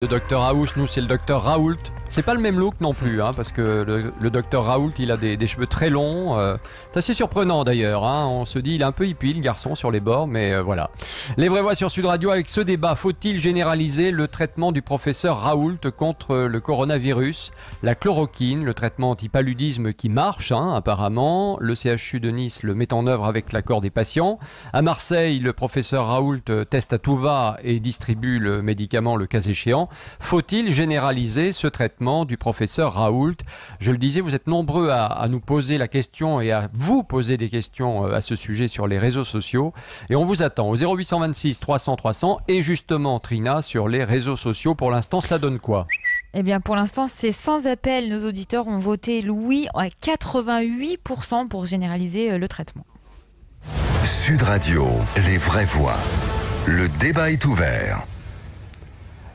Le docteur Raoult, nous c'est le docteur Raoult. C'est pas le même look non plus, hein, parce que le docteur Raoult, il a des cheveux très longs. C'est assez surprenant d'ailleurs. Hein, on se dit, il est un peu hippie, le garçon, sur les bords, mais voilà. Les vraies voix sur Sud Radio avec ce débat. Faut-il généraliser le traitement du professeur Raoult contre le coronavirus? La chloroquine, le traitement anti-paludisme qui marche, hein, apparemment. Le CHU de Nice le met en œuvre avec l'accord des patients. À Marseille, le professeur Raoult teste à tout va et distribue le médicament le cas échéant. Faut-il généraliser ce traitement du professeur Raoult? Je le disais, vous êtes nombreux à nous poser la question et à vous poser des questions à ce sujet sur les réseaux sociaux. Et on vous attend au 0826 300 300 et justement, Trina, sur les réseaux sociaux. Pour l'instant, ça donne quoi? Eh bien, pour l'instant, c'est sans appel. Nos auditeurs ont voté oui à 88% pour généraliser le traitement. Sud Radio, les vraies voix. Le débat est ouvert.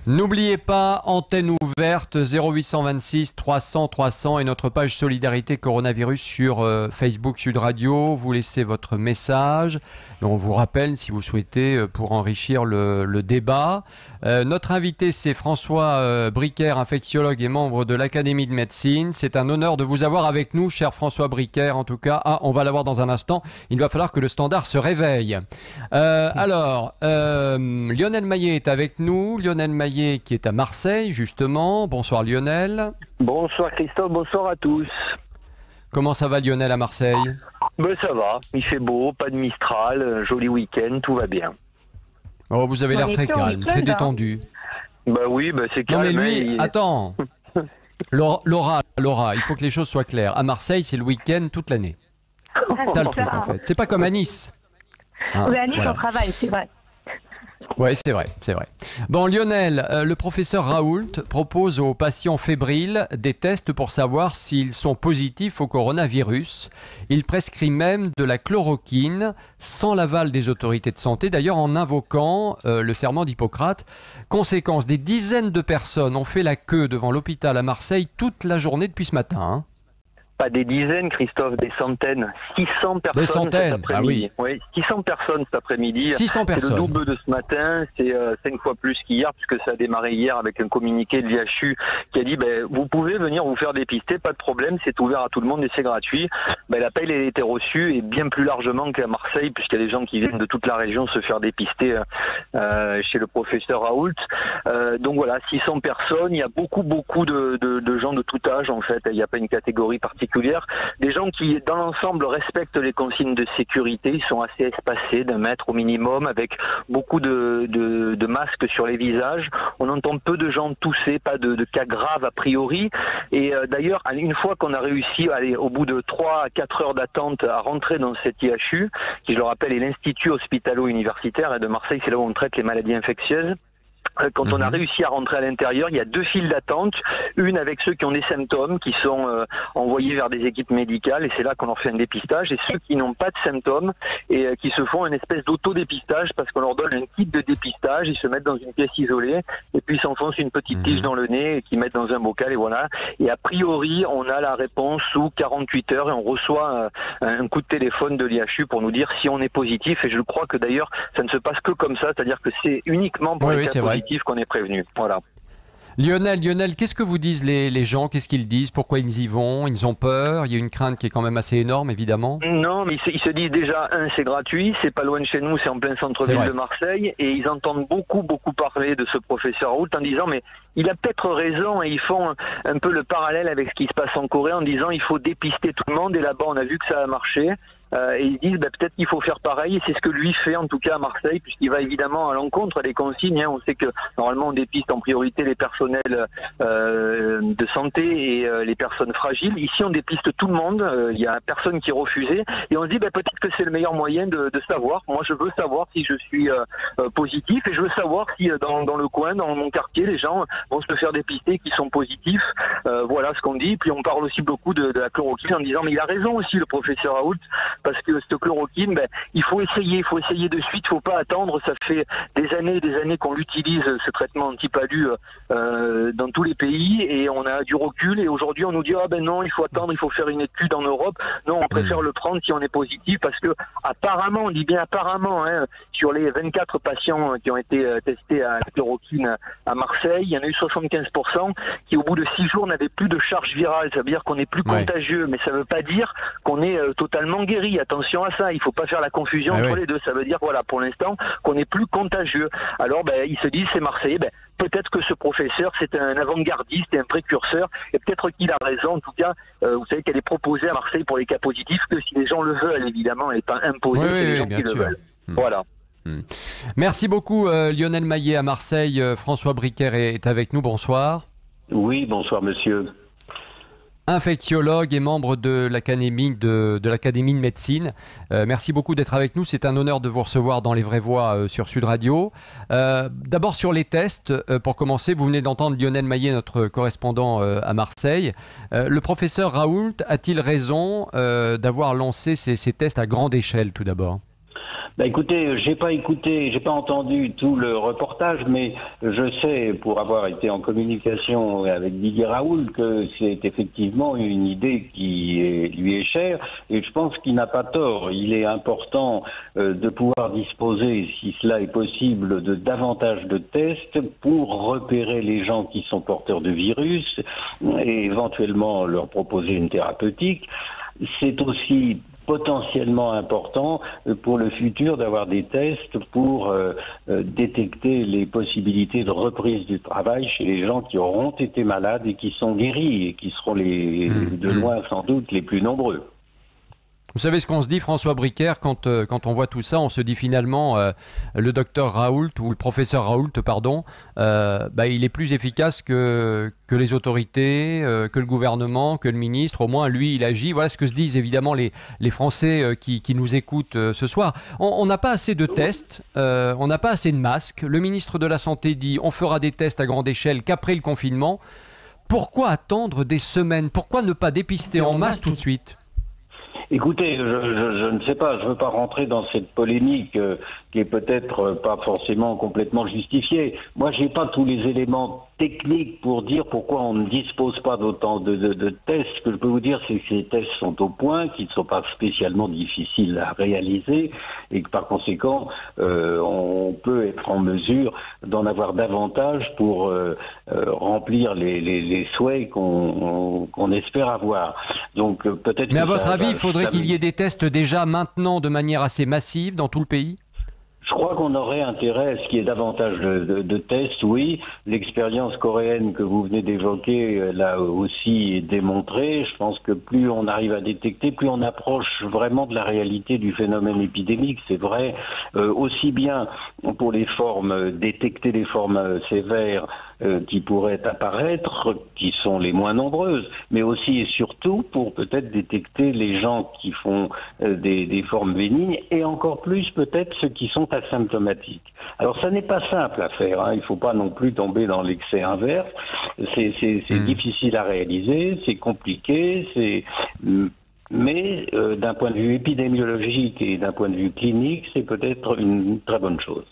N'oubliez pas, antenne ouverte 0826 300 300 et notre page Solidarité Coronavirus sur Facebook Sud Radio. Vous laissez votre message. Et on vous rappelle, si vous souhaitez, pour enrichir le débat. Notre invité, c'est François Bricaire, infectiologue et membre de l'Académie de médecine. C'est un honneur de vous avoir avec nous, cher François Bricaire, en tout cas. Ah, on va l'avoir dans un instant. Il va falloir que le standard se réveille. Lionel Maillet est avec nous. Lionel Maillet qui est à Marseille, justement. Bonsoir Lionel. Bonsoir Christophe, bonsoir à tous. Comment ça va Lionel à Marseille? Ben ça va, il fait beau, pas de Mistral, joli week-end, tout va bien. Oh, vous avez l'air très calme, très détendu. Ben oui, ben c'est calme. Non mais lui, attends. Laura, il faut que les choses soient claires. À Marseille, c'est le week-end toute l'année. T'as le truc en fait. C'est pas comme à Nice. Hein, oui, à Nice, on travaille, c'est vrai. Oui, c'est vrai. Bon, Lionel, le professeur Raoult propose aux patients fébriles des tests pour savoir s'ils sont positifs au coronavirus. Il prescrit même de la chloroquine sans l'aval des autorités de santé, d'ailleurs en invoquant le serment d'Hippocrate. Conséquence, des dizaines de personnes ont fait la queue devant l'hôpital à Marseille toute la journée depuis ce matin. Hein. Pas des dizaines, Christophe, des centaines. 600 personnes des centaines. Cet après-midi. Ah oui. 600 personnes cet après-midi. 600 personnes. C'est le double de ce matin. C'est 5 fois plus qu'hier, puisque ça a démarré hier avec un communiqué de l'IHU qui a dit vous pouvez venir vous faire dépister, pas de problème, c'est ouvert à tout le monde et c'est gratuit. L'appel a été reçu et bien plus largement qu'à Marseille, puisqu'il y a des gens qui viennent de toute la région se faire dépister chez le professeur Raoult. Donc voilà, 600 personnes. Il y a beaucoup de gens de tout âge en fait. Il n'y a pas une catégorie particulière. Des gens qui, dans l'ensemble, respectent les consignes de sécurité. Ils sont assez espacés d'1 mètre au minimum, avec beaucoup de masques sur les visages. On entend peu de gens tousser, pas de cas graves a priori. Et d'ailleurs, une fois qu'on a réussi, au bout de 3 à 4 heures d'attente, à rentrer dans cet IHU, qui, je le rappelle, est l'Institut hospitalo-universitaire de Marseille, c'est là où on traite les maladies infectieuses. Quand on a réussi à rentrer à l'intérieur, il y a 2 files d'attente, une avec ceux qui ont des symptômes, qui sont envoyés vers des équipes médicales, et c'est là qu'on leur fait un dépistage, et ceux qui n'ont pas de symptômes, et qui se font une espèce d'autodépistage, parce qu'on leur donne un kit de dépistage, ils se mettent dans une pièce isolée, et puis ils s'enfoncent une petite tige dans le nez, et qu'ils mettent dans un bocal, et voilà. Et a priori, on a la réponse sous 48 heures, et on reçoit un coup de téléphone de l'IHU pour nous dire si on est positif, et je crois que d'ailleurs, ça ne se passe que comme ça, c'est-à-dire que c'est uniquement pour les cas positifs qu'on est prévenu. Voilà. Lionel, qu'est-ce que vous disent les gens? Qu'est-ce qu'ils disent? Pourquoi ils y vont? Ils ont peur? Il y a une crainte qui est quand même assez énorme, évidemment. Non, mais ils se disent déjà, c'est gratuit, c'est pas loin de chez nous, c'est en plein centre-ville de Marseille, et ils entendent beaucoup parler de ce professeur Raoult en disant, mais il a peut-être raison, et ils font un peu le parallèle avec ce qui se passe en Corée en disant, il faut dépister tout le monde, et là-bas, on a vu que ça a marché. Et ils disent peut-être qu'il faut faire pareil, et c'est ce que lui fait en tout cas à Marseille, puisqu'il va évidemment à l'encontre des consignes. On sait que normalement on dépiste en priorité les personnels de santé et les personnes fragiles. Ici on dépiste tout le monde, il y a personne qui est refusé, et on se dit peut-être que c'est le meilleur moyen de savoir. Moi je veux savoir si je suis positif, et je veux savoir si dans le coin, dans mon quartier, les gens vont se faire dépister qui sont positifs. Voilà ce qu'on dit. Puis on parle aussi beaucoup de la chloroquine en disant mais il a raison aussi le professeur Raoult. parce que cette chloroquine, il faut essayer de suite, faut pas attendre. Ça fait des années et des années qu'on l'utilise, ce traitement anti-palu, dans tous les pays, et on a du recul, et aujourd'hui on nous dit non, il faut attendre, il faut faire une étude en Europe. Non, on préfère le prendre si on est positif, parce que apparemment, on dit bien apparemment, sur les 24 patients qui ont été testés à la chloroquine à Marseille, il y en a eu 75% qui au bout de 6 jours n'avaient plus de charge virale. Ça veut dire qu'on est plus contagieux, mais ça veut pas dire qu'on est totalement guéri. Attention à ça, il faut pas faire la confusion entre les deux. Ça veut dire pour l'instant qu'on est plus contagieux. Alors ils se disent c'est Marseillais, peut-être que ce professeur c'est un avant-gardiste et un précurseur, et peut-être qu'il a raison. En tout cas, vous savez qu'elle est proposée à Marseille pour les cas positifs, que si les gens le veulent, évidemment, elle n'est pas imposée, c'est les gens qui le veulent. Voilà. Merci beaucoup Lionel Maillet à Marseille. François Briquer est avec nous, bonsoir. Oui, bonsoir monsieur. Infectiologue et membre de l'Académie de médecine. Merci beaucoup d'être avec nous. C'est un honneur de vous recevoir dans Les Vraies Voix sur Sud Radio. D'abord sur les tests, pour commencer, vous venez d'entendre Lionel Maillet, notre correspondant à Marseille. Le professeur Raoult a-t-il raison d'avoir lancé ces tests à grande échelle tout d'abord ? Écoutez, j'ai pas entendu tout le reportage, mais je sais, pour avoir été en communication avec Didier Raoult, que c'est effectivement une idée qui lui est chère, et je pense qu'il n'a pas tort. Il est important de pouvoir disposer, si cela est possible, de davantage de tests pour repérer les gens qui sont porteurs de virus et éventuellement leur proposer une thérapeutique. C'est aussi potentiellement important pour le futur d'avoir des tests pour détecter les possibilités de reprise du travail chez les gens qui auront été malades et qui sont guéris, et qui seront de loin sans doute les plus nombreux. Vous savez ce qu'on se dit, François Briquer, quand on voit tout ça, on se dit finalement le docteur Raoult, ou le professeur Raoult, pardon, il est plus efficace que les autorités, que le gouvernement, que le ministre. Au moins, lui, il agit. Voilà ce que se disent évidemment les Français qui nous écoutent ce soir. On n'a pas assez de tests, on n'a pas assez de masques. Le ministre de la Santé dit on fera des tests à grande échelle qu'après le confinement. Pourquoi attendre des semaines? Pourquoi ne pas dépister en masse tout de suite? Écoutez, je ne sais pas, je ne veux pas rentrer dans cette polémique qui est peut-être pas forcément complètement justifiée. Moi, j'ai pas tous les éléments techniques pour dire pourquoi on ne dispose pas d'autant de tests. Ce que je peux vous dire, c'est que ces tests sont au point, qu'ils ne sont pas spécialement difficiles à réaliser, et que par conséquent, on peut être en mesure d'en avoir davantage pour remplir les souhaits qu'on espère avoir. Donc peut-être. Mais à votre avis, il faudrait qu'il y ait des tests déjà maintenant de manière assez massive dans tout le pays? Je crois qu'on aurait intérêt à ce qu'il y ait davantage de tests, oui. L'expérience coréenne que vous venez d'évoquer l'a aussi démontré. Je pense que plus on arrive à détecter, plus on approche vraiment de la réalité du phénomène épidémique. C'est vrai, aussi bien pour les formes, détecter les formes sévères qui pourraient apparaître, qui sont les moins nombreuses, mais aussi et surtout pour peut-être détecter les gens qui font des formes bénignes, et encore plus peut-être ceux qui sont asymptomatiques. Alors ça n'est pas simple à faire, hein. Il ne faut pas non plus tomber dans l'excès inverse. C'est difficile à réaliser, c'est compliqué, mais d'un point de vue épidémiologique et d'un point de vue clinique, c'est peut-être une très bonne chose.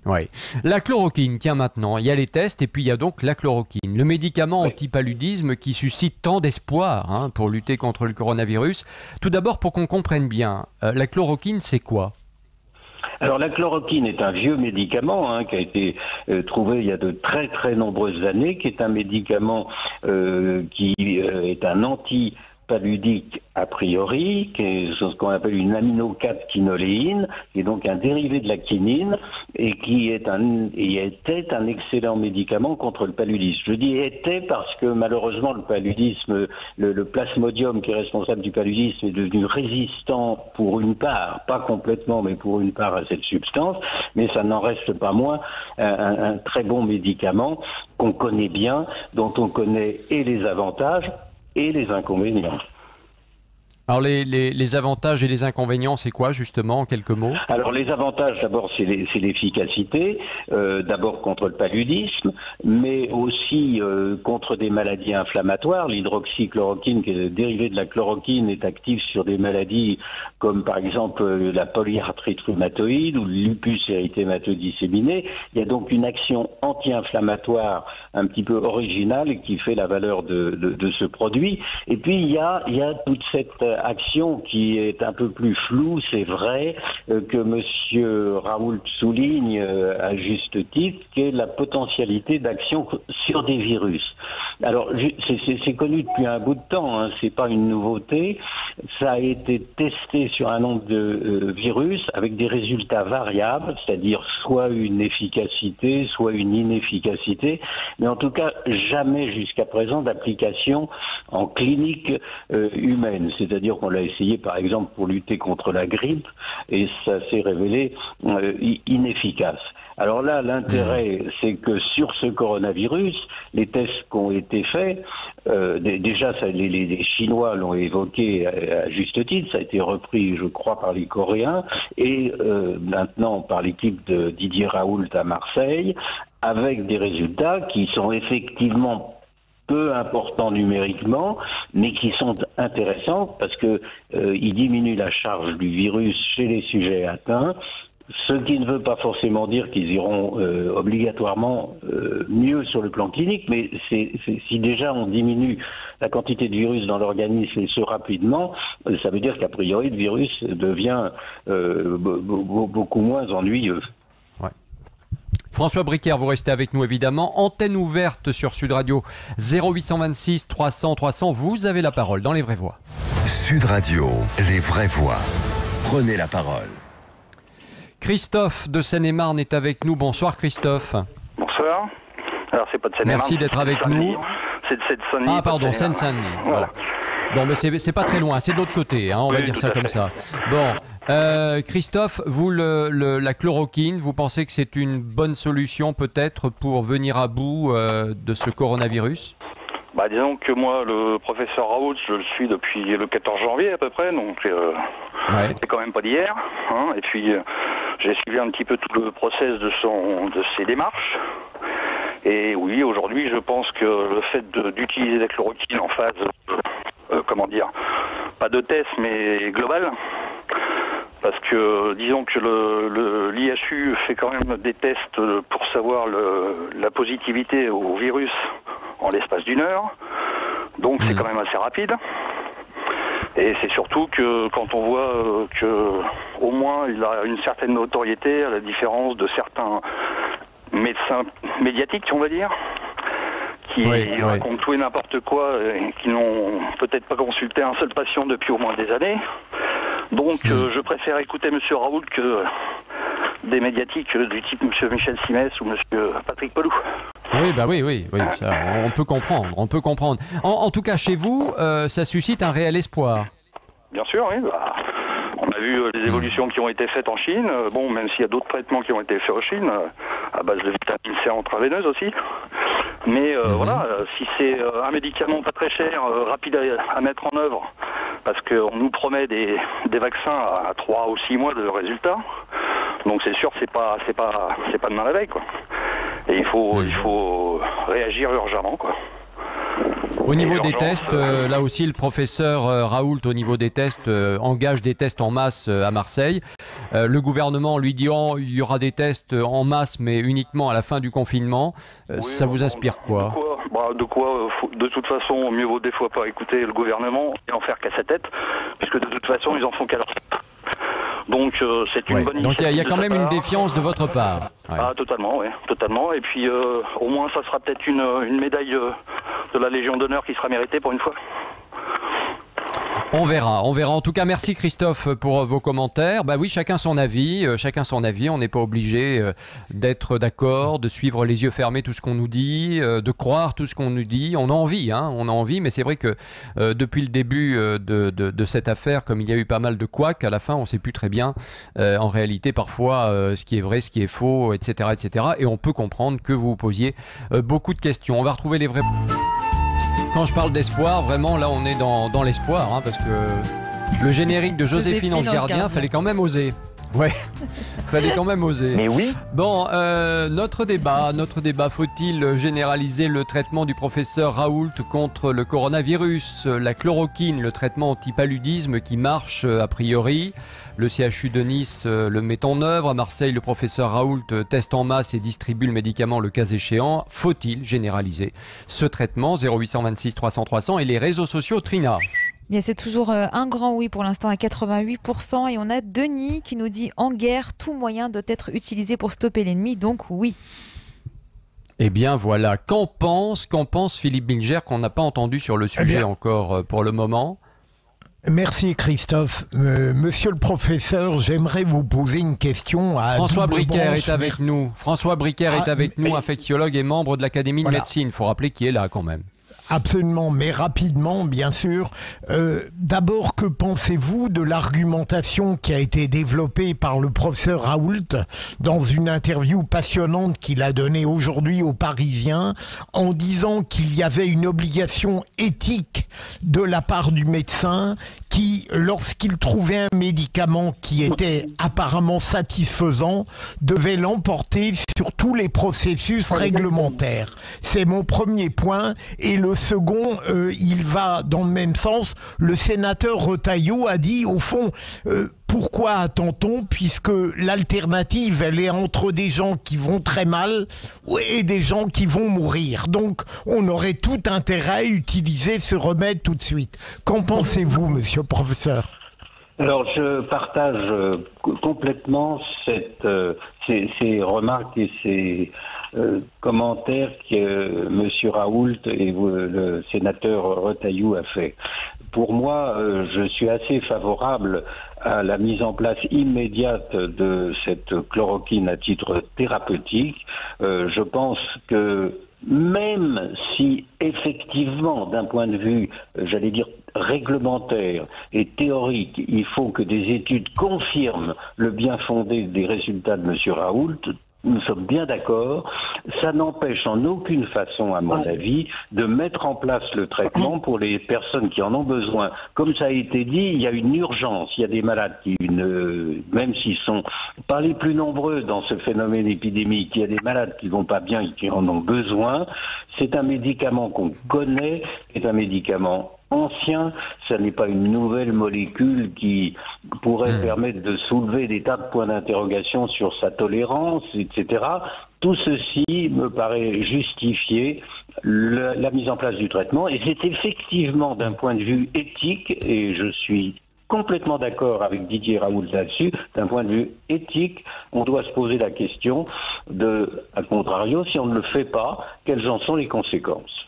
Oui. La chloroquine, tiens maintenant, il y a les tests et puis il y a donc la chloroquine, le médicament anti-paludisme qui suscite tant d'espoir pour lutter contre le coronavirus. Tout d'abord, pour qu'on comprenne bien, la chloroquine, c'est quoi ? Alors la chloroquine est un vieux médicament qui a été trouvé il y a de très très nombreuses années, qui est un médicament qui est un anti-paludique a priori, qui est ce qu'on appelle une amino-4-quinoléine, qui est donc un dérivé de la quinine, et qui était un excellent médicament contre le paludisme. Je dis était parce que malheureusement le paludisme, le plasmodium qui est responsable du paludisme est devenu résistant pour une part, pas complètement, mais pour une part à cette substance, mais ça n'en reste pas moins un très bon médicament qu'on connaît bien, dont on connaît et les avantages et les inconvénients. Alors les avantages et les inconvénients, c'est quoi justement en quelques mots? Alors les avantages, d'abord, c'est l'efficacité, d'abord contre le paludisme, mais aussi aussi contre des maladies inflammatoires. L'hydroxychloroquine, qui est dérivé de la chloroquine, est active sur des maladies comme par exemple la polyarthrite rhumatoïde ou le lupus érythémateux disséminé. Il y a donc une action anti-inflammatoire un petit peu originale qui fait la valeur de ce produit. Et puis il y a toute cette action qui est un peu plus floue, c'est vrai, que Monsieur Raoult souligne à juste titre, qui est la potentialité d'action sur des virus. Alors c'est connu depuis un bout de temps, hein, c'est pas une nouveauté. Ça a été testé sur un nombre de virus avec des résultats variables, c'est-à-dire soit une efficacité, soit une inefficacité, mais en tout cas jamais jusqu'à présent d'application en clinique humaine. C'est-à-dire qu'on l'a essayé par exemple pour lutter contre la grippe et ça s'est révélé inefficace. Alors là, l'intérêt, c'est que sur ce coronavirus, les tests qui ont été faits, déjà les Chinois l'ont évoqué à juste titre, ça a été repris, je crois, par les Coréens, et maintenant par l'équipe de Didier Raoult à Marseille, avec des résultats qui sont effectivement peu importants numériquement, mais qui sont intéressants parce que ils diminuent la charge du virus chez les sujets atteints. Ce qui ne veut pas forcément dire qu'ils iront obligatoirement mieux sur le plan clinique, mais si déjà on diminue la quantité de virus dans l'organisme et ce rapidement, ça veut dire qu'a priori le virus devient beaucoup moins ennuyeux. Ouais. François Bricaire, vous restez avec nous évidemment. Antenne ouverte sur Sud Radio 0826 300 300. Vous avez la parole dans Les Vraies Voix. Sud Radio, Les Vraies Voix. Prenez la parole. Christophe de Seine-et-Marne est avec nous. Bonsoir Christophe. Bonsoir. Alors c'est pas de Seine-et-Marne. Merci d'être avec nous. C'est de Seine-Saint-Denis. Ah pardon, Seine-Saint-Denis. Voilà. Bon, mais c'est pas très loin, c'est de l'autre côté, hein, on va dire ça comme ça. Bon, Christophe, vous, la chloroquine, vous pensez que c'est une bonne solution peut-être pour venir à bout de ce coronavirus ? Bah, disons que moi, le professeur Raoult, je le suis depuis le 14 janvier à peu près, donc c'est quand même pas d'hier. Hein, et puis j'ai suivi un petit peu tout le process de ses démarches. Et oui, aujourd'hui, je pense que le fait d'utiliser la chloroquine en phase, pas de test, mais global, parce que disons que l'IHU fait quand même des tests pour savoir la positivité au virus en l'espace d'une heure, donc c'est quand même assez rapide. Et c'est surtout que quand on voit que au moins il a une certaine notoriété, à la différence de certains médecins médiatiques, on va dire, qui racontent tout et n'importe quoi et qui n'ont peut-être pas consulté un seul patient depuis au moins des années. Donc je préfère écouter M. Raoult que des médiatiques du type M. Michel Simès ou M. Patrick Pelloux. Oui, ça, on peut comprendre. En tout cas, chez vous, ça suscite un réel espoir. Bien sûr, oui. On a vu les évolutions qui ont été faites en Chine. Bon, même s'il y a d'autres traitements qui ont été faits en Chine, à base de vitamine C intraveineuse aussi. Mais voilà, si c'est un médicament pas très cher, rapide à mettre en œuvre, parce qu'on nous promet des vaccins à 3 ou 6 mois de résultats, donc c'est sûr c'est pas demain la veille, quoi. Et il faut réagir urgemment, quoi. Au niveau des tests, là aussi le professeur Raoult, au niveau des tests, engage des tests en masse à Marseille. Le gouvernement lui dit il y aura des tests en masse, mais uniquement à la fin du confinement. Ça vous inspire quoi ? De toute façon, mieux vaut des fois pas écouter le gouvernement et en faire qu'à sa tête, puisque de toute façon, ils en font qu'à leur tête. Donc c'est une bonne initiative. Donc il y a quand même une défiance de votre part. Ah totalement, oui, totalement. Et puis au moins ça sera peut-être une médaille de la Légion d'honneur qui sera méritée pour une fois. On verra. En tout cas, merci Christophe pour vos commentaires. Bah oui, chacun son avis. On n'est pas obligé d'être d'accord, de suivre les yeux fermés tout ce qu'on nous dit, de croire tout ce qu'on nous dit. On a envie, mais c'est vrai que depuis le début de cette affaire, comme il y a eu pas mal de couacs, à la fin, on ne sait plus très bien en réalité parfois ce qui est vrai, ce qui est faux, etc., etc. Et on peut comprendre que vous vous posiez beaucoup de questions. On va retrouver les vrais... Quand je parle d'espoir, vraiment, là, on est dans l'espoir, hein, parce que le générique de Joséphine Ange Gardien, fallait quand même oser. Ouais, fallait quand même oser. Mais oui. Bon, notre débat, faut-il généraliser le traitement du professeur Raoult contre le coronavirus? La chloroquine, le traitement anti-paludisme qui marche a priori. Le CHU de Nice le met en œuvre. À Marseille, le professeur Raoult teste en masse et distribue le médicament le cas échéant. Faut-il généraliser ce traitement? 0826 300 300 et les réseaux sociaux, Trina. Bien, c'est toujours un grand oui pour l'instant à 88%. Et on a Denis qui nous dit en guerre, tout moyen doit être utilisé pour stopper l'ennemi, donc oui. Eh bien voilà, qu'en pense Philippe Bilger qu'on n'a pas entendu sur le sujet encore pour le moment? Merci Christophe. Monsieur le professeur, j'aimerais vous poser une question à François Briquer est avec nous. François Briquer est avec nous, infectiologue et membre de l'Académie de médecine. Il faut rappeler qu'il est là quand même. Absolument, mais rapidement, bien sûr. D'abord, que pensez-vous de l'argumentation qui a été développée par le professeur Raoult dans une interview passionnante qu'il a donnée aujourd'hui aux Parisiens, en disant qu'il y avait une obligation éthique de la part du médecin qui, lorsqu'il trouvait un médicament qui était apparemment satisfaisant, devait l'emporter sur tous les processus réglementaires. C'est mon premier point. Et le second, il va dans le même sens. Le sénateur Retailleau a dit, au fond, pourquoi attend-on, puisque l'alternative, elle est entre des gens qui vont très mal et des gens qui vont mourir. Donc, on aurait tout intérêt à utiliser ce remède tout de suite. Qu'en pensez-vous, monsieur le professeur ? Alors, je partage complètement ces remarques et ces commentaires que M. Raoult et le sénateur Retailleau a fait. Pour moi, je suis assez favorable à la mise en place immédiate de cette chloroquine à titre thérapeutique. Je pense que même si effectivement, d'un point de vue, j'allais dire, réglementaire et théorique, il faut que des études confirment le bien fondé des résultats de M. Raoult, nous sommes bien d'accord, ça n'empêche en aucune façon, à mon avis, de mettre en place le traitement pour les personnes qui en ont besoin. Comme ça a été dit, il y a une urgence, il y a des malades qui, même s'ils sont pas les plus nombreux dans ce phénomène épidémique, il y a des malades qui vont pas bien et qui en ont besoin. C'est un médicament qu'on connaît, c'est un médicament ancien, ça n'est pas une nouvelle molécule qui pourrait permettre de soulever des tas de points d'interrogation sur sa tolérance, etc. Tout ceci me paraît justifier la mise en place du traitement, et c'est effectivement d'un point de vue éthique, et je suis complètement d'accord avec Didier Raoult là-dessus, d'un point de vue éthique, on doit se poser la question de, à contrario, si on ne le fait pas, quelles en sont les conséquences ?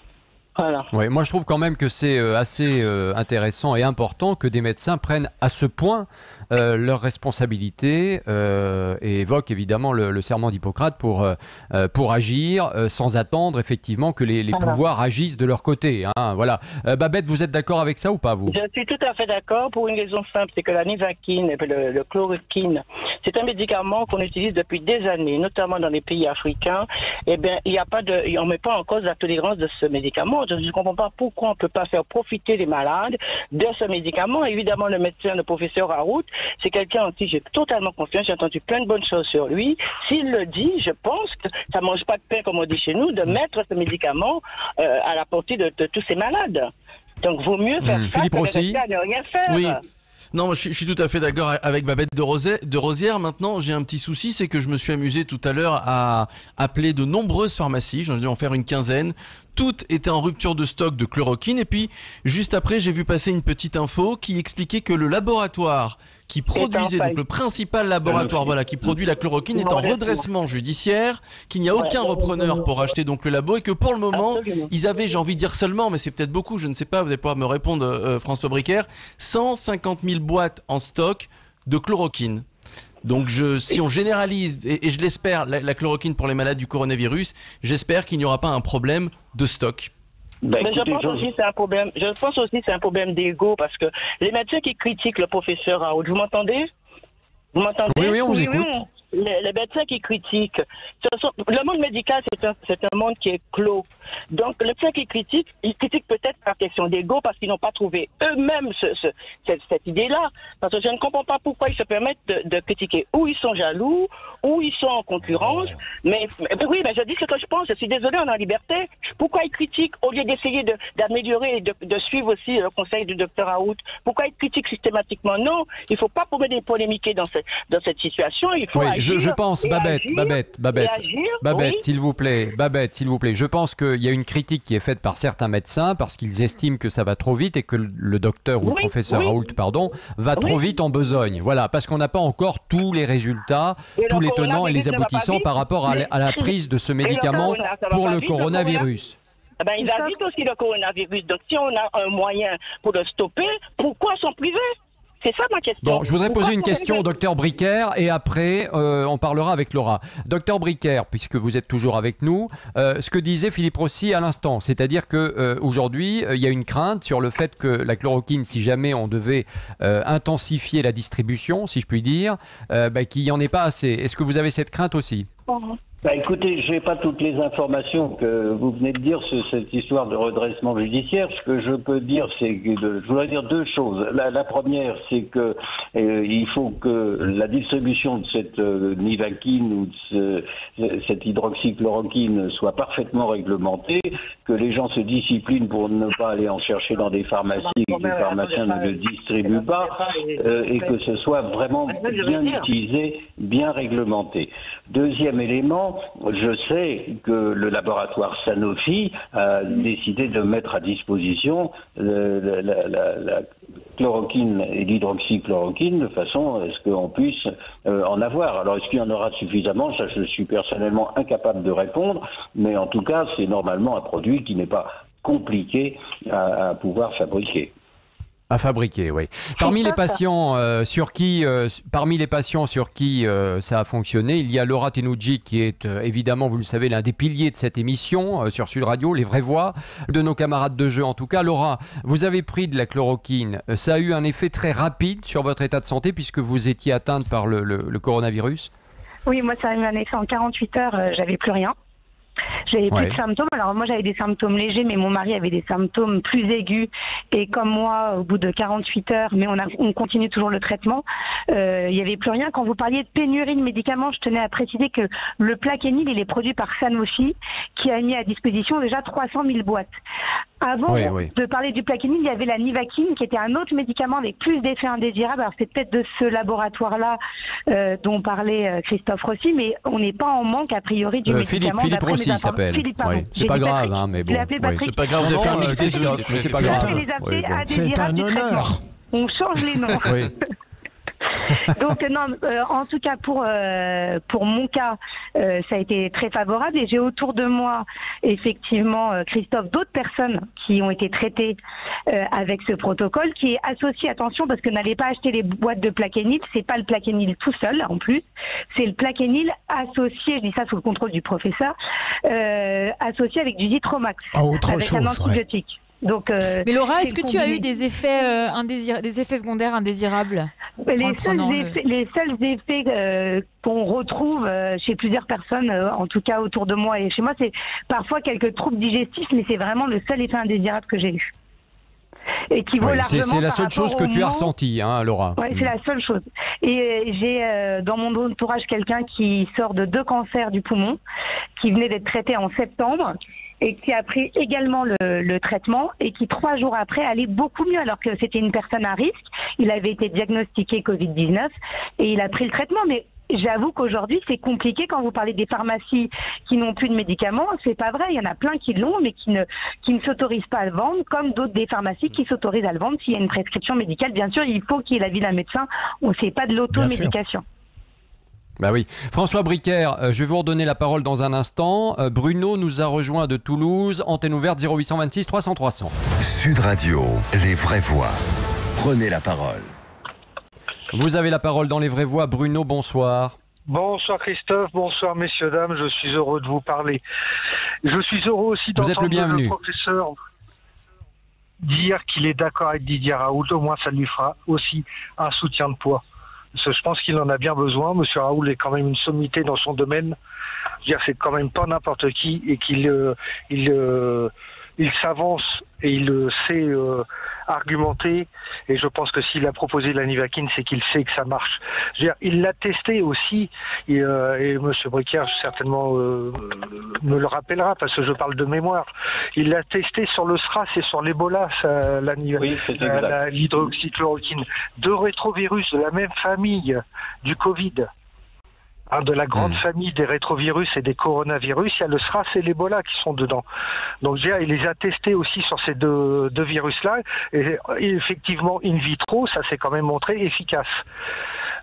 Voilà. Ouais, moi je trouve quand même que c'est assez intéressant et important que des médecins prennent à ce point leurs responsabilités et évoquent évidemment le serment d'Hippocrate pour agir sans attendre effectivement que les pouvoirs agissent de leur côté. Hein, voilà. Babette, vous êtes d'accord avec ça ou pas, vous ? Je suis tout à fait d'accord pour une raison simple, c'est que la nivaquine et le chloroquine, c'est un médicament qu'on utilise depuis des années, notamment dans les pays africains. Eh bien, on ne met pas en cause la tolérance de ce médicament. Je ne comprends pas pourquoi on ne peut pas faire profiter les malades de ce médicament. Évidemment, le médecin, le professeur Raoult, c'est quelqu'un en qui j'ai totalement confiance. J'ai entendu plein de bonnes choses sur lui. S'il le dit, je pense que ça ne mange pas de pain, comme on dit chez nous, de mettre ce médicament à la portée de tous ces malades. Donc, vaut mieux faire ça que de rester à ne rien faire. Oui. Non, je suis tout à fait d'accord avec Babette de Rosière. Maintenant, j'ai un petit souci, c'est que je me suis amusé tout à l'heure à appeler de nombreuses pharmacies, j'en ai dû en faire une quinzaine. Toutes étaient en rupture de stock de chloroquine. Et puis, juste après, j'ai vu passer une petite info qui expliquait que le laboratoire qui produisait, donc le principal laboratoire, voilà, qui produit la chloroquine est en redressement judiciaire, qu'il n'y a aucun repreneur pour acheter donc le labo et que pour le moment, ils avaient, j'ai envie de dire seulement, mais c'est peut-être beaucoup, je ne sais pas, vous allez pouvoir me répondre, François Briquer, 150 000 boîtes en stock de chloroquine. Donc si on généralise, et je l'espère, la chloroquine pour les malades du coronavirus, j'espère qu'il n'y aura pas un problème de stock. Mais je pense aussi que c'est un problème d'ego, parce que les médecins qui critiquent le professeur Raoult, vous m'entendez ? Vous m'entendez ? Oui, on vous écoute. les médecins qui critiquent, le monde médical, c'est un monde qui est clos. Donc, le médecin qui critique, il critique peut-être par question d'ego parce qu'ils n'ont pas trouvé eux-mêmes cette idée-là. Parce que je ne comprends pas pourquoi ils se permettent de critiquer. Ou ils sont jaloux, ou ils sont en concurrence. Mais oui, mais je dis ce que je pense. Je suis désolé, on est en liberté. Pourquoi ils critiquent au lieu d'essayer d'améliorer et de suivre aussi le conseil du docteur Raoult? Pourquoi ils critiquent systématiquement? Non, il ne faut pas polémiquer dans cette situation. Il faut agir. Je pense, Babette, oui. s'il vous plaît, je pense qu'il y a une critique qui est faite par certains médecins parce qu'ils estiment que ça va trop vite et que le docteur ou le professeur Raoult, va trop vite en besogne. Voilà, parce qu'on n'a pas encore tous les résultats, tous les tenants et les aboutissants par rapport à la prise de ce médicament pour le coronavirus. Il va vite aussi le coronavirus. Donc si on a un moyen pour le stopper, pourquoi s'en priver? C'est ça ma question. Bon, je voudrais poser une question au docteur Bricaire et après on parlera avec Laura. Docteur Bricaire, puisque vous êtes toujours avec nous, ce que disait Philippe Rossi à l'instant, c'est-à-dire que aujourd'hui il y a une crainte sur le fait que la chloroquine, si jamais on devait intensifier la distribution, si je puis dire, qu'il n'y en ait pas assez. Est-ce que vous avez cette crainte aussi? Écoutez, je n'ai pas toutes les informations que vous venez de dire sur cette histoire de redressement judiciaire. Ce que je peux dire, c'est que je voudrais dire deux choses. La première, c'est que il faut que la distribution de cette nivaquine ou de cette hydroxychloroquine soit parfaitement réglementée, que les gens se disciplinent pour ne pas aller en chercher dans des pharmacies, que les pharmaciens ne le distribuent pas, et que ce soit vraiment bien utilisé, bien réglementé. Deuxième élément, je sais que le laboratoire Sanofi a décidé de mettre à disposition la chloroquine et l'hydroxychloroquine de façon à ce qu'on puisse en avoir. Alors, est-ce qu'il y en aura suffisamment? Ça, je suis personnellement incapable de répondre, mais en tout cas, c'est normalement un produit qui n'est pas compliqué à pouvoir fabriquer. À fabriquer, oui. Parmi les patients sur qui ça a fonctionné, il y a Laura Tenucci qui est évidemment, vous le savez, l'un des piliers de cette émission sur Sud Radio, Les Vraies Voix, de nos camarades de jeu en tout cas. Laura, vous avez pris de la chloroquine. Ça a eu un effet très rapide sur votre état de santé puisque vous étiez atteinte par le coronavirus? Oui, moi ça a eu un effet en 48 heures, j'avais plus rien. J'avais plus de symptômes. Alors moi j'avais des symptômes légers, mais mon mari avait des symptômes plus aigus. Et comme moi, au bout de 48 heures, mais on continue toujours le traitement, il n'y avait plus rien. Quand vous parliez de pénurie de médicaments, je tenais à préciser que le Plaquenil, il est produit par Sanofi, qui a mis à disposition déjà 300 000 boîtes. Avant de parler du Plaquenil, il y avait la Nivaquine, qui était un autre médicament avec plus d'effets indésirables. Alors c'est peut-être de ce laboratoire-là dont parlait Christophe Rossi, mais on n'est pas en manque a priori du médicament. Philippe Rossi s'appelle. C'est pas grave, hein, mais bon. C'est pas grave, vous avez fait un mix des deux. C'est pas grave. C'est un honneur. On change les noms. Donc non, en tout cas pour mon cas, ça a été très favorable et j'ai autour de moi effectivement Christophe, d'autres personnes qui ont été traitées avec ce protocole qui est associé, attention parce que n'allez pas acheter les boîtes de Plaquenil, c'est pas le Plaquenil tout seul en plus, c'est le Plaquenil associé, je dis ça sous le contrôle du professeur, associé avec du Zitromax, avec un antibiotique. Donc, mais Laura, est-ce que tu as eu des effets des effets secondaires indésirables? Les seuls effets qu'on retrouve chez plusieurs personnes, en tout cas autour de moi et chez moi, c'est parfois quelques troubles digestifs, mais c'est vraiment le seul effet indésirable que j'ai eu. Et qui vaut largement c'est la seule chose que tu as ressentie, hein, Laura. Oui, c'est la seule chose. Et j'ai dans mon entourage quelqu'un qui sort de 2 cancers du poumon, qui venait d'être traité en septembre, et qui a pris également le traitement et qui 3 jours après allait beaucoup mieux alors que c'était une personne à risque. Il avait été diagnostiqué Covid-19 et il a pris le traitement. Mais j'avoue qu'aujourd'hui c'est compliqué quand vous parlez des pharmacies qui n'ont plus de médicaments. C'est pas vrai, il y en a plein qui l'ont mais qui ne s'autorisent pas à le vendre, comme d'autres des pharmacies qui s'autorisent à le vendre s'il y a une prescription médicale. Bien sûr, il faut qu'il y ait l'avis d'un médecin. On sait pas de l'automédication. Bah oui. François Bricaire, je vais vous redonner la parole dans un instant. Bruno nous a rejoint de Toulouse. Antenne ouverte 0826 300 300. Sud Radio, les vraies voix. Prenez la parole. Vous avez la parole dans les vraies voix. Bruno, bonsoir. Bonsoir Christophe, bonsoir messieurs, dames. Je suis heureux de vous parler. Je suis heureux aussi d'entendre le professeur dire qu'il est d'accord avec Didier Raoult. Au moins, ça lui fera aussi un soutien de poids. Parce que je pense qu'il en a bien besoin. Monsieur Raoult est quand même une sommité dans son domaine. Je veux dire, c'est quand même pas n'importe qui et il s'avance et il sait argumenter. Et je pense que s'il a proposé la Nivaquine, c'est qu'il sait que ça marche. Je veux dire, il l'a testé aussi. Et M. Bricker, certainement, me le rappellera, parce que je parle de mémoire. Il l'a testé sur le SRAS et sur l'Ebola, l'hydroxychloroquine. 2 rétrovirus de la même famille du Covid. De la grande famille des rétrovirus et des coronavirus, il y a le SRAS et l'Ebola qui sont dedans. Donc il les a testés aussi sur ces deux virus-là, et effectivement, in vitro, ça s'est quand même montré efficace.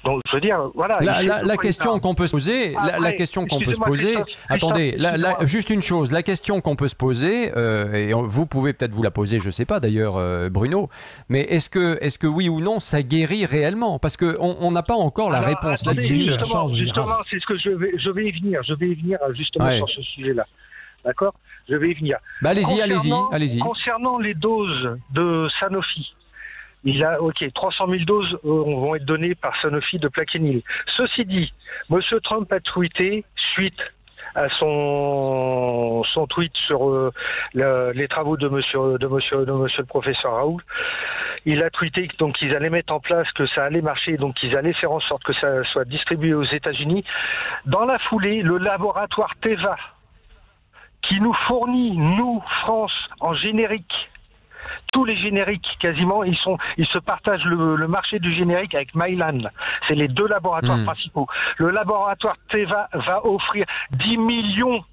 Donc je veux dire, voilà. La question qu'on peut se poser, la question qu'on peut se poser, attendez, juste une chose, la question qu'on peut se poser, et vous pouvez peut-être vous la poser, je sais pas d'ailleurs, Bruno, mais est-ce que oui ou non ça guérit réellement? Parce qu'on n'a pas encore la réponse. Justement, c'est ce que je vais y venir. Je vais y venir justement sur ce sujet-là. D'accord? Je vais y venir. Bah, allez-y. Concernant les doses de Sanofi, il a 300 000 doses vont être données par Sanofi de Plaquenil. Ceci dit, M. Trump a tweeté suite à son tweet sur les travaux de monsieur le professeur Raoult. Il a tweeté donc qu'ils allaient mettre en place, que ça allait marcher, donc qu'ils allaient faire en sorte que ça soit distribué aux États-Unis. Dans la foulée, le laboratoire Teva, qui nous fournit, nous, France, en générique, tous les génériques quasiment, ils se partagent le marché du générique avec Mylan. C'est les 2 laboratoires principaux. Le laboratoire Teva va offrir 10 millions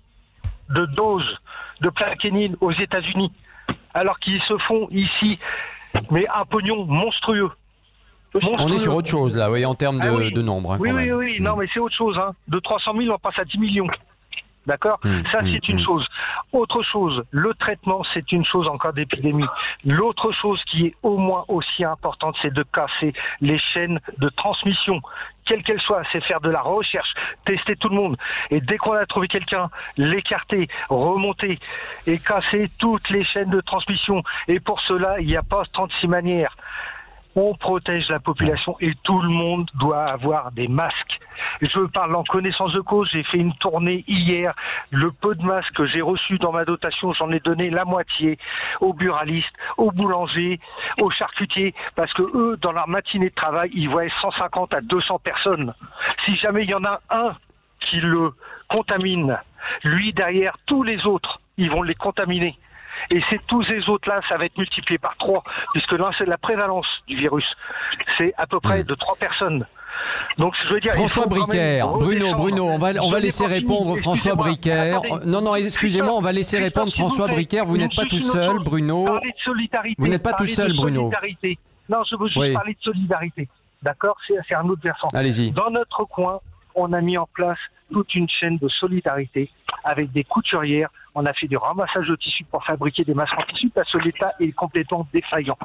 de doses de plaquenil aux États-Unis, alors qu'ils se font ici, mais un pognon monstrueux. On est sur autre chose là, oui, en termes de nombre. Hein, oui, non, mais c'est autre chose. Hein. De 300 000, on passe à 10 millions. D'accord? Ça, c'est une chose. Autre chose, le traitement, c'est une chose encore d'épidémie. L'autre chose qui est au moins aussi importante, c'est de casser les chaînes de transmission. Quelle qu'elle soit, c'est faire de la recherche, tester tout le monde. Et dès qu'on a trouvé quelqu'un, l'écarter, remonter et casser toutes les chaînes de transmission. Et pour cela, il n'y a pas 36 manières. On protège la population et tout le monde doit avoir des masques. Je parle en connaissance de cause, j'ai fait une tournée hier. Le peu de masques que j'ai reçus dans ma dotation, j'en ai donné la moitié aux buralistes, aux boulangers, aux charcutiers, parce que eux, dans leur matinée de travail, ils voient 150 à 200 personnes. Si jamais il y en a un qui le contamine, lui derrière, tous les autres, ils vont les contaminer. Et tous ces autres-là, ça va être multiplié par 3, puisque là, c'est la prévalence du virus. C'est à peu près de 3 personnes. Donc, je veux dire, François Bricker, Bruno, on va laisser répondre François Bricker. Non, excusez-moi, on va laisser répondre François Bricker. Vous n'êtes pas tout seul, Bruno. Vous n'êtes pas tout seul, Bruno. Non, je veux juste parler de solidarité. D'accord? C'est un autre versant. Allez-y. Dans notre coin, on a mis en place toute une chaîne de solidarité avec des couturières. On a fait du ramassage de tissus pour fabriquer des masques en tissu parce que l'État est complètement défaillant.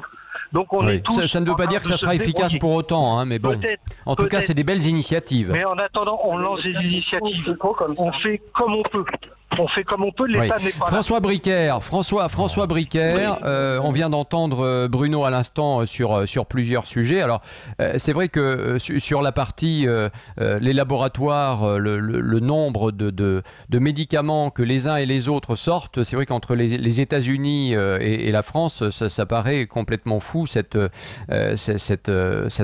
Donc on est tous ça ne veut pas dire que ça sera efficace pour autant, hein, mais bon. En tout cas, c'est des belles initiatives. Mais en attendant, on lance des initiatives. On fait comme on peut. On fait comme on peut, l'État n'est pas François Bricker, François Bricker, on vient d'entendre Bruno à l'instant sur plusieurs sujets. Alors, c'est vrai que sur la partie les laboratoires, le nombre de médicaments que les uns et les autres sortent, c'est vrai qu'entre les États-Unis et la France, ça paraît complètement fou, cette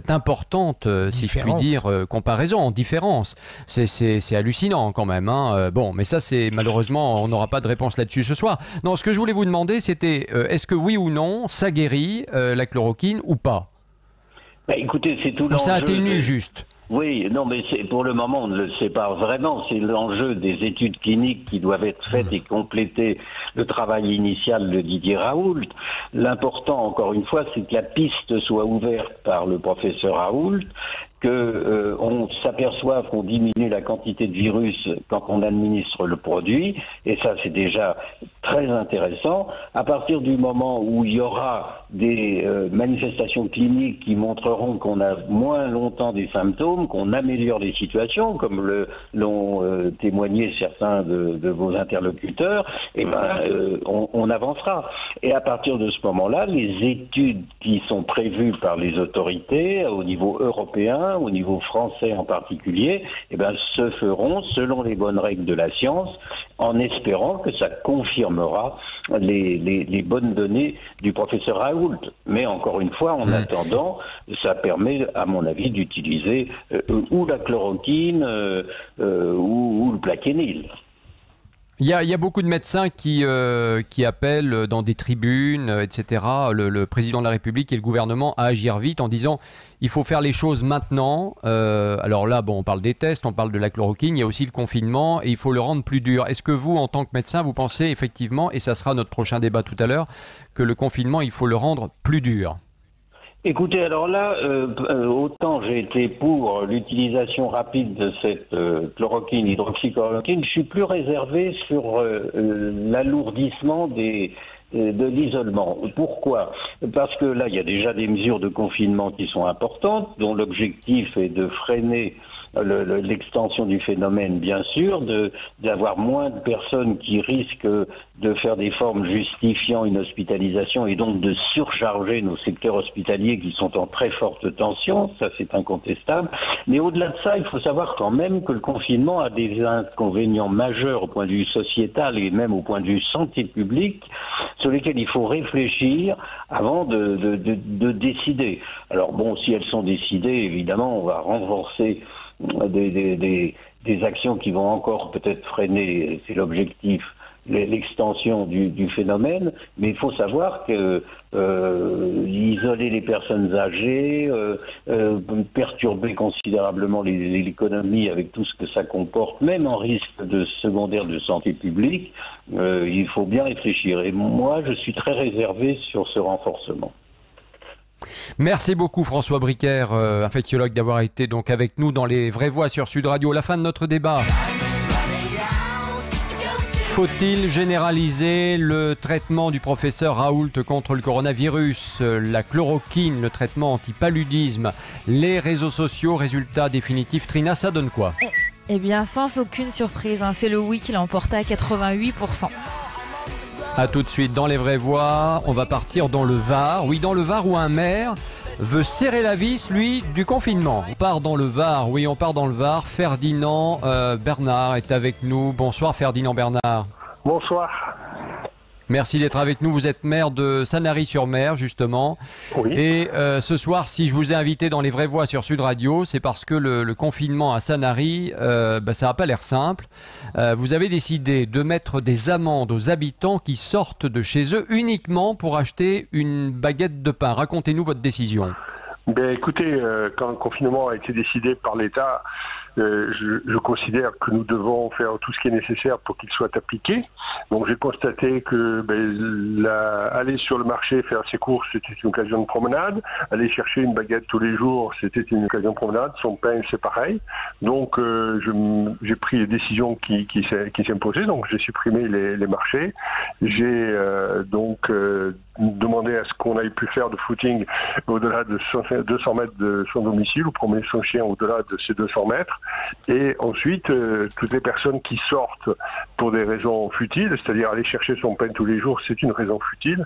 importante, si je puis dire, comparaison, différence. C'est hallucinant quand même. Hein. Bon, mais ça, c'est malheureusement, on n'aura pas de réponse là-dessus ce soir. Non, ce que je voulais vous demander, c'était est-ce que oui ou non, ça guérit la chloroquine ou pas? Écoutez, c'est tout l'enjeu. Ça atténue juste. Oui, non, mais pour le moment, on ne le sait pas vraiment. C'est l'enjeu des études cliniques qui doivent être faites et compléter le travail initial de Didier Raoult. L'important, encore une fois, c'est que la piste soit ouverte par le professeur Raoult, qu'on s'aperçoive qu'on diminue la quantité de virus quand on administre le produit, et ça c'est déjà très intéressant. À partir du moment où il y aura des manifestations cliniques qui montreront qu'on a moins longtemps des symptômes, qu'on améliore les situations, comme l'ont témoigné certains de vos interlocuteurs, on avancera. Et à partir de ce moment-là, les études qui sont prévues par les autorités, au niveau européen, au niveau français en particulier, eh ben, se feront selon les bonnes règles de la science, en espérant que ça confirmera les bonnes données du professeur Raoult. Mais encore une fois, en attendant, ça permet, à mon avis, d'utiliser ou la chloroquine ou le plaquenil. Il y a beaucoup de médecins qui appellent dans des tribunes, etc., le président de la République et le gouvernement à agir vite en disant il faut faire les choses maintenant. Alors là, bon, on parle des tests, on parle de la chloroquine, il y a aussi le confinement et il faut le rendre plus dur. Est-ce que vous, en tant que médecin, vous pensez effectivement, et ça sera notre prochain débat tout à l'heure, que le confinement, il faut le rendre plus dur ? Écoutez, alors là, autant j'ai été pour l'utilisation rapide de cette chloroquine, hydroxychloroquine, je suis plus réservé sur l'alourdissement de l'isolement. Pourquoi ? Parce que là, il y a déjà des mesures de confinement qui sont importantes, dont l'objectif est de freiner l'extension du phénomène, bien sûr, d'avoir moins de personnes qui risquent de faire des formes justifiant une hospitalisation et donc de surcharger nos secteurs hospitaliers qui sont en très forte tension, ça c'est incontestable. Mais au-delà de ça, il faut savoir quand même que le confinement a des inconvénients majeurs au point de vue sociétal et même au point de vue santé publique, sur lesquels il faut réfléchir avant de décider. Alors bon, si elles sont décidées, évidemment, on va renforcer des actions qui vont encore peut-être freiner, c'est l'objectif, l'extension du phénomène, mais il faut savoir que isoler les personnes âgées, perturber considérablement l'économie avec tout ce que ça comporte, même en risque de secondaire de santé publique, il faut bien réfléchir. Et moi, je suis très réservé sur ce renforcement. Merci beaucoup François Briquer, infectiologue, d'avoir été donc avec nous dans les vraies voix sur Sud Radio. La fin de notre débat. Faut-il généraliser le traitement du professeur Raoult contre le coronavirus, la chloroquine, le traitement anti-paludisme, les réseaux sociaux, résultat définitif? Trina, ça donne quoi? Eh bien, sans aucune surprise, c'est le oui qui l'a emporté à 88%. A tout de suite dans les vraies voix, on va partir dans le Var. Oui, dans le Var où un maire veut serrer la vis, lui, du confinement. On part dans le Var, oui, on part dans le Var. Ferdinand Bernard est avec nous. Bonsoir Ferdinand Bernard. Bonsoir. Merci d'être avec nous. Vous êtes maire de Sanary-sur-Mer, justement. Oui. Et ce soir, si je vous ai invité dans les vraies voix sur Sud Radio, c'est parce que le confinement à Sanary, ça n'a pas l'air simple. Vous avez décidé de mettre des amendes aux habitants qui sortent de chez eux uniquement pour acheter une baguette de pain. Racontez-nous votre décision. Ben, écoutez, quand le confinement a été décidé par l'État, je considère que nous devons faire tout ce qui est nécessaire pour qu'il soit appliqué. Donc j'ai constaté que aller sur le marché faire ses courses, c'était une occasion de promenade. Aller chercher une baguette tous les jours, c'était une occasion de promenade. Son pain, c'est pareil. Donc j'ai pris les décisions qui s'imposaient. Donc j'ai supprimé les marchés. J'ai demandé à ce qu'on aille plus faire de footing au-delà de 200 mètres de son domicile ou promener son chien au-delà de ces 200 mètres. Et ensuite, toutes les personnes qui sortent pour des raisons futiles, c'est-à-dire aller chercher son pain tous les jours, c'est une raison futile,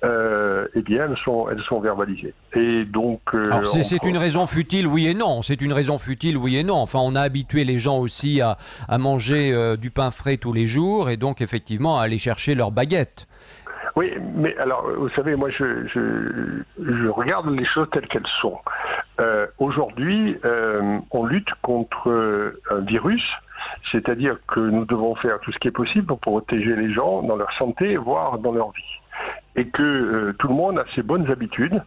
eh bien, elles sont verbalisées. Et donc, alors, c'est une raison futile, oui et non. C'est une raison futile, oui et non. Enfin, on a habitué les gens aussi à manger du pain frais tous les jours et donc, effectivement, à aller chercher leur baguette. Oui, mais alors, vous savez, moi, je regarde les choses telles qu'elles sont. Aujourd'hui, on lutte contre un virus, c'est-à-dire que nous devons faire tout ce qui est possible pour protéger les gens dans leur santé, voire dans leur vie. Et que tout le monde a ses bonnes habitudes,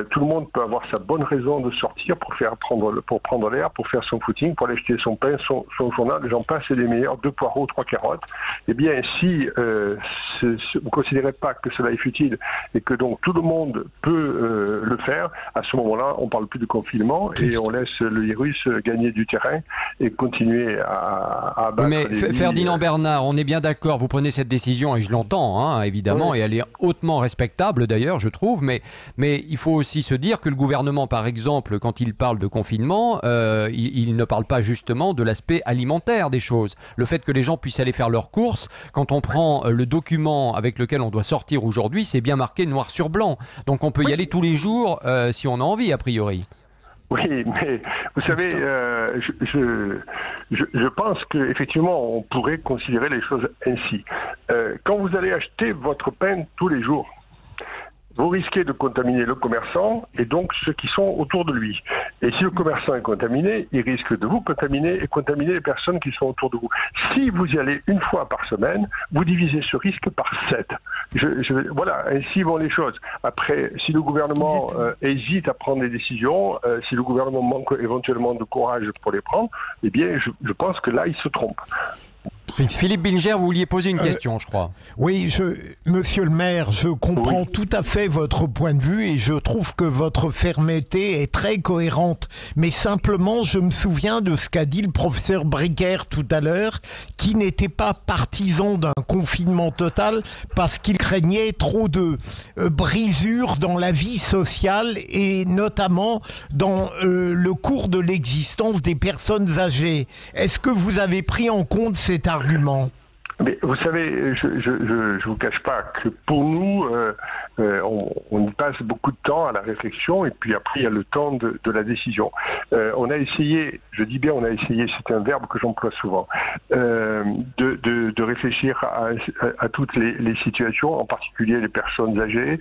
tout le monde peut avoir sa bonne raison de sortir pour prendre l'air, pour faire son footing, pour aller acheter son pain, son journal, j'en passe et des meilleurs, 2 poireaux, 3 carottes. Eh bien, si vous ne considérez pas que cela est futile et que donc tout le monde peut le faire, à ce moment-là, on ne parle plus de confinement et on laisse le virus gagner du terrain et continuer à abattre. Mais Ferdinand Bernard, on est bien d'accord, vous prenez cette décision et je l'entends, évidemment, et elle est hautement respectable d'ailleurs, je trouve, mais il faut aussi se dire que le gouvernement, par exemple, quand il parle de confinement, il ne parle pas justement de l'aspect alimentaire des choses. Le fait que les gens puissent aller faire leurs courses, quand on prend le document avec lequel on doit sortir aujourd'hui, c'est bien marqué noir sur blanc. Donc on peut y aller tous les jours si on a envie, a priori. Oui, mais vous savez, je pense qu'effectivement, on pourrait considérer les choses ainsi. Quand vous allez acheter votre pain tous les jours, vous risquez de contaminer le commerçant et donc ceux qui sont autour de lui. Et si le commerçant est contaminé, il risque de vous contaminer et contaminer les personnes qui sont autour de vous. Si vous y allez une fois par semaine, vous divisez ce risque par 7. Voilà, ainsi vont les choses. Après, si le gouvernement hésite à prendre des décisions, si le gouvernement manque éventuellement de courage pour les prendre, eh bien, je pense que là, il se trompe. Philippe Bilger, vous vouliez poser une question, je crois. Oui, monsieur le maire, je comprends tout à fait votre point de vue et je trouve que votre fermeté est très cohérente. Mais simplement, je me souviens de ce qu'a dit le professeur Bricaire tout à l'heure, qui n'était pas partisan d'un confinement total parce qu'il craignait trop de brisures dans la vie sociale et notamment dans le cours de l'existence des personnes âgées. Est-ce que vous avez pris en compte cet argument ? Mais vous savez, je vous cache pas que pour nous, on y passe beaucoup de temps à la réflexion et puis après il y a le temps de la décision. On a essayé, je dis bien on a essayé, c'est un verbe que j'emploie souvent, de réfléchir à toutes les situations, en particulier les personnes âgées,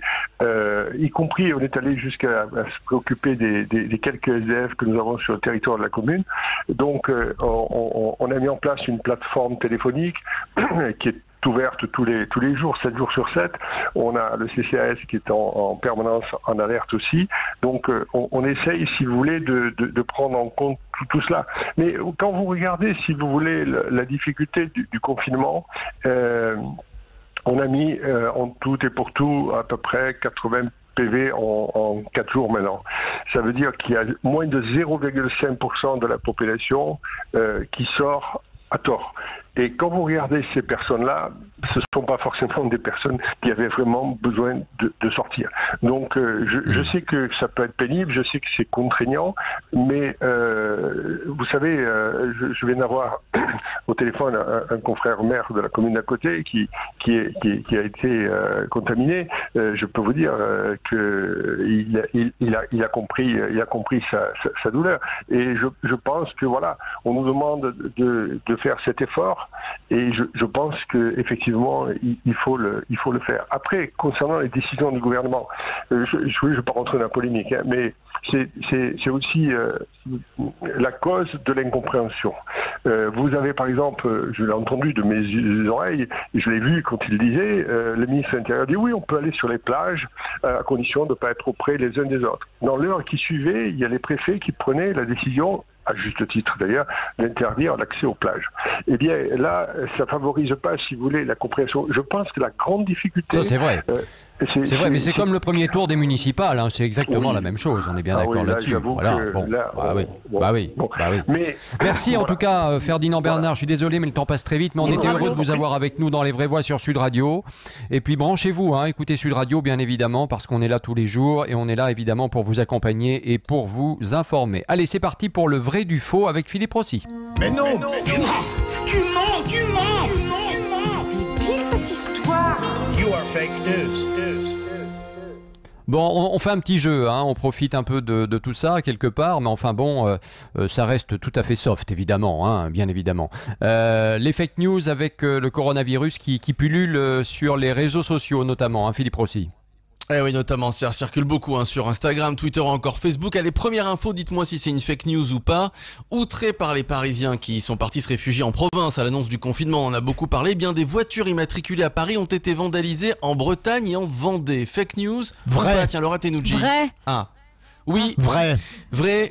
y compris on est allé jusqu'à se préoccuper des quelques SDF que nous avons sur le territoire de la commune. Donc on a mis en place une plateforme téléphonique qui est ouverte tous les jours, 7 jours sur 7. On a le CCAS qui est en permanence en alerte aussi. Donc on essaye, si vous voulez, de prendre en compte tout cela. Mais quand vous regardez, si vous voulez, la difficulté du confinement, on a mis en tout et pour tout à peu près 80 PV en 4 jours maintenant. Ça veut dire qu'il y a moins de 0,5% de la population qui sort à tort. Et quand vous regardez ces personnes-là, ce ne sont pas forcément des personnes qui avaient vraiment besoin de sortir. Donc je sais que ça peut être pénible, je sais que c'est contraignant, mais vous savez, je viens d'avoir au téléphone un confrère maire de la commune d'à côté qui a été contaminé. Je peux vous dire qu'il a compris sa douleur. Et je pense que voilà, on nous demande de faire cet effort. Et je pense qu'effectivement, il faut le faire. Après, concernant les décisions du gouvernement, je ne vais pas rentrer dans la polémique, hein, mais c'est aussi la cause de l'incompréhension. Vous avez par exemple, je l'ai entendu de mes oreilles, et je l'ai vu quand il disait, le ministre de l'Intérieur dit oui, on peut aller sur les plages à condition de ne pas être auprès les uns des autres. Dans l'heure qui suivait, il y a les préfets qui prenaient la décision, à juste titre d'ailleurs, d'interdire l'accès aux plages. Eh bien là, ça favorise pas, si vous voulez, la compréhension. Je pense que la grande difficulté... Ça c'est vrai. C'est vrai, mais c'est comme le premier tour des municipales, hein, c'est exactement la même chose, on est bien d'accord là-dessus. Voilà. Mais, merci en tout cas Ferdinand Bernard, je suis désolé mais le temps passe très vite, mais on était heureux de vous avoir avec nous dans Les Vraies Voix sur Sud Radio. Et puis branchez-vous, hein, écoutez Sud Radio bien évidemment, parce qu'on est là tous les jours et on est là évidemment pour vous accompagner et pour vous informer. Allez, c'est parti pour le vrai du faux avec Philippe Rossi. Mais non, Tu mens C'est débile cette histoire. You are fake news. Bon, on fait un petit jeu, hein, on profite un peu de tout ça quelque part, mais enfin bon, ça reste tout à fait soft évidemment, hein, bien évidemment. Les fake news avec le coronavirus qui pullule sur les réseaux sociaux notamment, hein, Philippe Rossi. Eh oui, notamment, ça circule beaucoup hein, sur Instagram, Twitter ou encore Facebook. Allez, première info, dites-moi si c'est une fake news ou pas. Outrés par les Parisiens qui sont partis se réfugier en province à l'annonce du confinement, on en a beaucoup parlé, bien des voitures immatriculées à Paris ont été vandalisées en Bretagne et en Vendée. Fake news? Vrai. Tiens, Laura Tenouji. Vrai. Ah. Oui, vrai.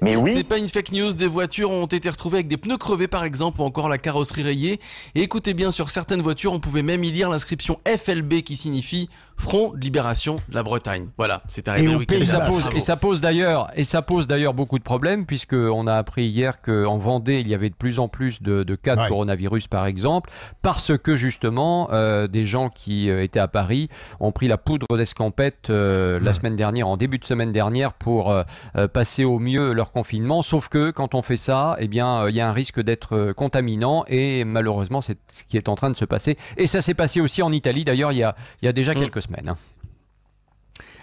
Mais oui. C'est pas une fake news, des voitures ont été retrouvées avec des pneus crevés par exemple ou encore la carrosserie rayée. Et écoutez bien, sur certaines voitures, on pouvait même y lire l'inscription FLB qui signifie Front de Libération de la Bretagne. Voilà, c'est arrivé le week-end. Et ça pose d'ailleurs beaucoup de problèmes, puisqu'on a appris hier qu'en Vendée, il y avait de plus en plus de cas de coronavirus, par exemple, parce que justement, des gens qui étaient à Paris ont pris la poudre d'escampette la semaine dernière, en début de semaine dernière, pour passer au mieux leur confinement. Sauf que quand on fait ça, eh bien, il y a un risque d'être contaminant, et malheureusement, c'est ce qui est en train de se passer. Et ça s'est passé aussi en Italie, d'ailleurs, il y a déjà quelques semaines.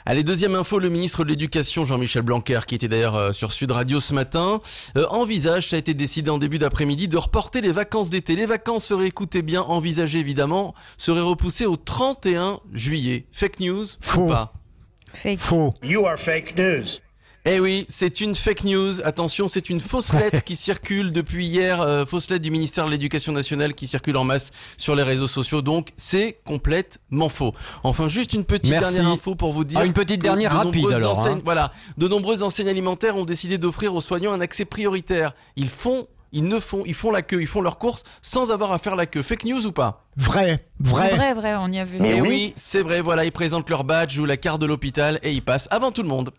Allez, deuxième info, le ministre de l'Éducation, Jean-Michel Blanquer, qui était d'ailleurs sur Sud Radio ce matin, envisage, ça a été décidé en début d'après-midi, de reporter les vacances d'été. Les vacances seraient, écoutez bien, envisagées évidemment, seraient repoussées au 31 juillet. Fake news ou pas? Faux. You are fake news. Eh oui, c'est une fake news. Attention, c'est une fausse lettre qui circule depuis hier, fausse lettre du ministère de l'Éducation nationale qui circule en masse sur les réseaux sociaux. Donc, c'est complètement faux. Enfin, juste une petite dernière info pour vous dire. Une petite dernière rapide alors. Voilà, de nombreuses enseignes alimentaires ont décidé d'offrir aux soignants un accès prioritaire. Ils font la queue, ils font leurs courses sans avoir à faire la queue. Fake news ou pas? Vrai, on y a vu. Et oui, c'est vrai, voilà, ils présentent leur badge ou la carte de l'hôpital et ils passent avant tout le monde.